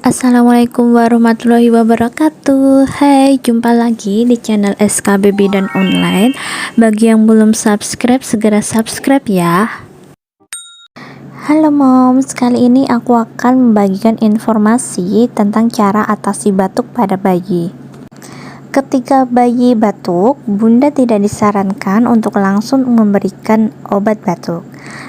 Assalamualaikum warahmatullahi wabarakatuh. Hai, jumpa lagi di channel SKB Bidan Online. Bagi yang belum subscribe, segera subscribe ya. Halo moms, kali ini aku akan membagikan informasi tentang cara atasi batuk pada bayi. Ketika bayi batuk, bunda tidak disarankan untuk langsung memberikan obat batuk.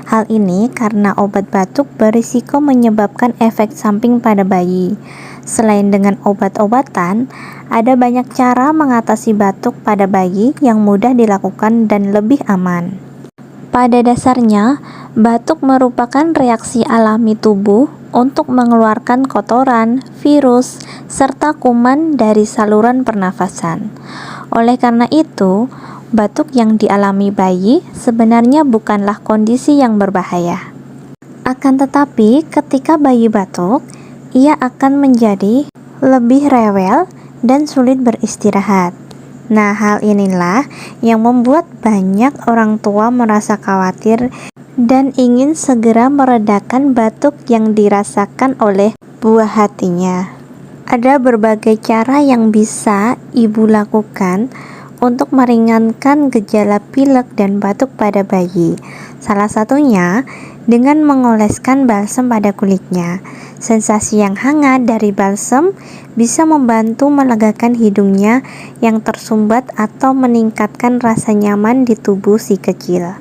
Hal ini karena obat batuk berisiko menyebabkan efek samping pada bayi. Selain dengan obat-obatan, ada banyak cara mengatasi batuk pada bayi yang mudah dilakukan dan lebih aman. Pada dasarnya, batuk merupakan reaksi alami tubuh untuk mengeluarkan kotoran, virus, serta kuman dari saluran pernafasan. Oleh karena itu, batuk yang dialami bayi sebenarnya bukanlah kondisi yang berbahaya. Akan tetapi, ketika bayi batuk, ia akan menjadi lebih rewel dan sulit beristirahat. Nah, hal inilah yang membuat banyak orang tua merasa khawatir dan ingin segera meredakan batuk yang dirasakan oleh buah hatinya. Ada berbagai cara yang bisa ibu lakukan untuk meringankan gejala pilek dan batuk pada bayi. Salah satunya dengan mengoleskan balsam pada kulitnya. Sensasi yang hangat dari balsam bisa membantu melegakan hidungnya yang tersumbat atau meningkatkan rasa nyaman di tubuh si kecil.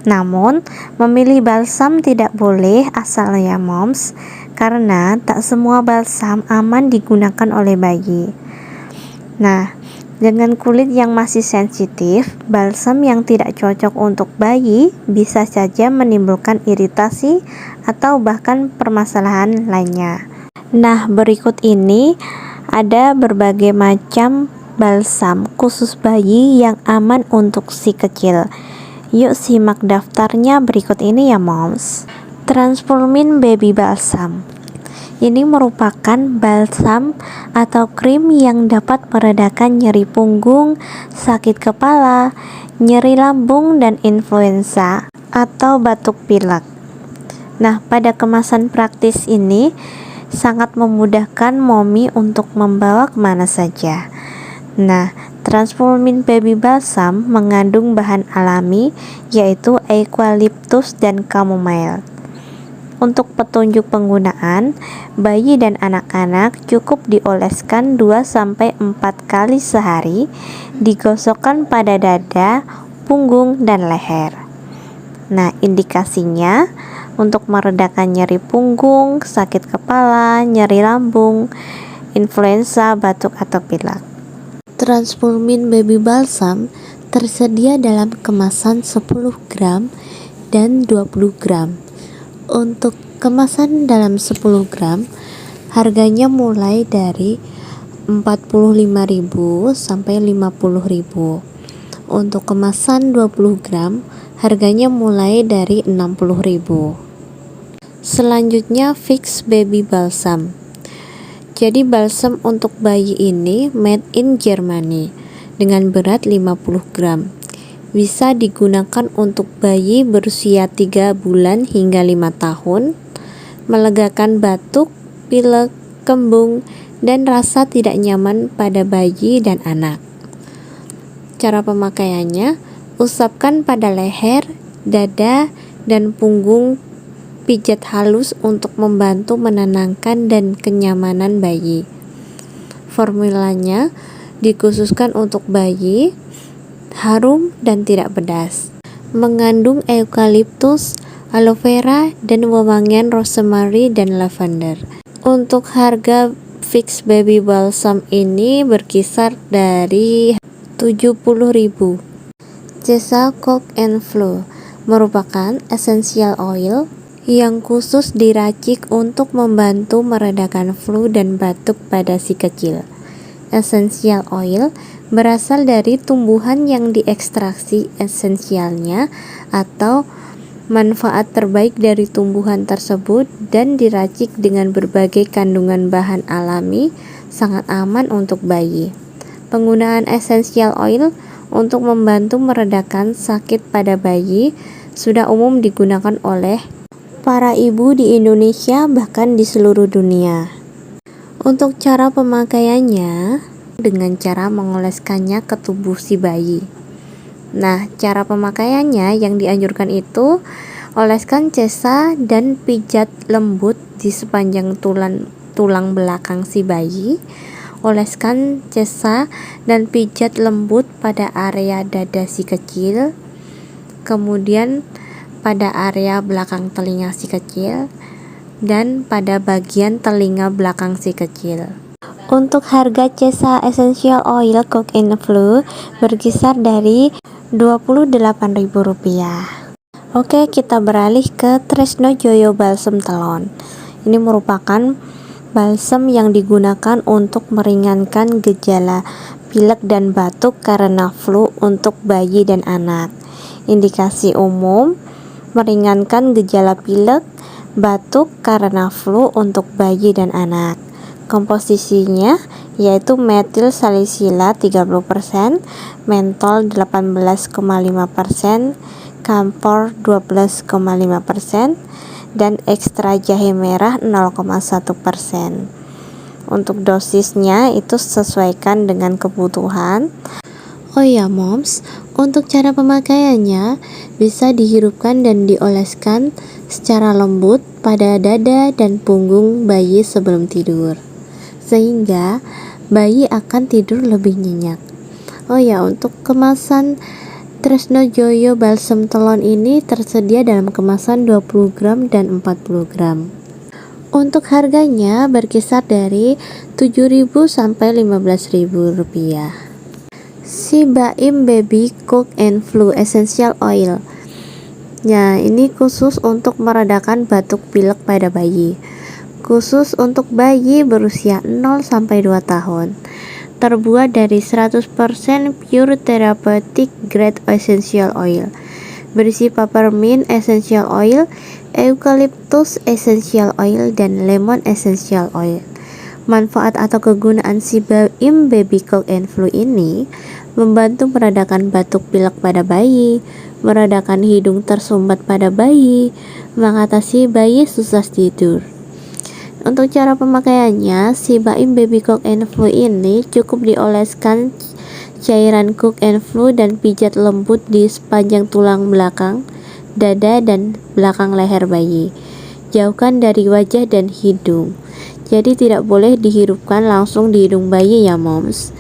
Namun, memilih balsam tidak boleh asal ya moms, karena tak semua balsam aman digunakan oleh bayi. Nah, dengan kulit yang masih sensitif, balsam yang tidak cocok untuk bayi bisa saja menimbulkan iritasi atau bahkan permasalahan lainnya. Nah, berikut ini ada berbagai macam balsam khusus bayi yang aman untuk si kecil. Yuk simak daftarnya berikut ini ya moms. Transformin Baby Balsam. Ini merupakan balsam atau krim yang dapat meredakan nyeri punggung, sakit kepala, nyeri lambung, dan influenza atau batuk pilek. Nah, pada kemasan praktis ini sangat memudahkan mommy untuk membawa kemana saja. Nah, Transformin Baby Balsam mengandung bahan alami yaitu eukaliptus dan chamomile. Untuk petunjuk penggunaan, bayi dan anak-anak cukup dioleskan 2-4 kali sehari, digosokkan pada dada, punggung, dan leher. Nah, indikasinya untuk meredakan nyeri punggung, sakit kepala, nyeri lambung, influenza, batuk, atau pilek. Transformin Baby Balsam tersedia dalam kemasan 10 gram dan 20 gram. Untuk kemasan dalam 10 gram, harganya mulai dari 45.000 sampai 50.000. Untuk kemasan 20 gram, harganya mulai dari 60.000. Selanjutnya Fix Baby Balsam. Jadi balsam untuk bayi ini made in Germany dengan berat 50 gram. Bisa digunakan untuk bayi berusia 3 bulan hingga 5 tahun, melegakan batuk, pilek, kembung, dan rasa tidak nyaman pada bayi dan anak. Cara pemakaiannya, usapkan pada leher, dada, dan punggung, pijat halus untuk membantu menenangkan dan kenyamanan bayi. Formulanya dikhususkan untuk bayi, harum dan tidak pedas. Mengandung eukaliptus, aloe vera, dan wewangian rosemary dan lavender. Untuk harga Fix Baby Balsam ini berkisar dari 70.000. Jasa Cough and Flu merupakan essential oil yang khusus diracik untuk membantu meredakan flu dan batuk pada si kecil. Essential oil berasal dari tumbuhan yang diekstraksi esensialnya atau manfaat terbaik dari tumbuhan tersebut dan diracik dengan berbagai kandungan bahan alami, sangat aman untuk bayi. Penggunaan essential oil untuk membantu meredakan sakit pada bayi sudah umum digunakan oleh para ibu di Indonesia bahkan di seluruh dunia. Untuk cara pemakaiannya, dengan cara mengoleskannya ke tubuh si bayi. Nah, cara pemakaiannya yang dianjurkan itu oleskan cesa dan pijat lembut di sepanjang tulang belakang si bayi. Oleskan cesa dan pijat lembut pada area dada si kecil, kemudian pada area belakang telinga si kecil, dan pada bagian telinga belakang si kecil. Untuk harga cesa essential oil Cook and Flu berkisar dari Rp28.000. Oke, kita beralih ke Tresno Joyo Balsem Telon. Ini merupakan balsem yang digunakan untuk meringankan gejala pilek dan batuk karena flu untuk bayi dan anak. Indikasi umum: meringankan gejala pilek, batuk karena flu untuk bayi dan anak. Komposisinya yaitu metil salisila 30%, mentol 18,5%, kamfor 12,5%, dan ekstra jahe merah 0,1%. Untuk dosisnya itu sesuaikan dengan kebutuhan. Oh ya moms, untuk cara pemakaiannya bisa dihirupkan dan dioleskan secara lembut pada dada dan punggung bayi sebelum tidur, sehingga bayi akan tidur lebih nyenyak. Oh ya, untuk kemasan Tresno Joyo Balsem Telon ini tersedia dalam kemasan 20 gram dan 40 gram. Untuk harganya berkisar dari 7.000 sampai 15.000 rupiah. Sibaim Baby Cook and Flu Essential Oil. Ya, ini khusus untuk meredakan batuk pilek pada bayi. Khusus untuk bayi berusia 0 sampai 2 tahun. Terbuat dari 100% pure therapeutic grade essential oil. Berisi peppermint essential oil, eucalyptus essential oil, dan lemon essential oil. Manfaat atau kegunaan Sibaim Baby Cook and Flu ini membantu meredakan batuk pilek pada bayi, meredakan hidung tersumbat pada bayi, mengatasi bayi susah tidur. Untuk cara pemakaiannya, Sibaim Baby Cook and Flu ini cukup dioleskan cairan Cook and Flu dan pijat lembut di sepanjang tulang belakang, dada, dan belakang leher bayi. Jauhkan dari wajah dan hidung. Jadi tidak boleh dihirupkan langsung di hidung bayi ya moms.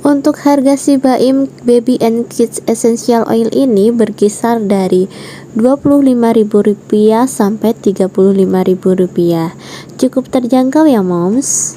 Untuk harga Sibaim Baby and Kids Essential Oil ini berkisar dari Rp25.000 sampai Rp35.000. Cukup terjangkau ya moms.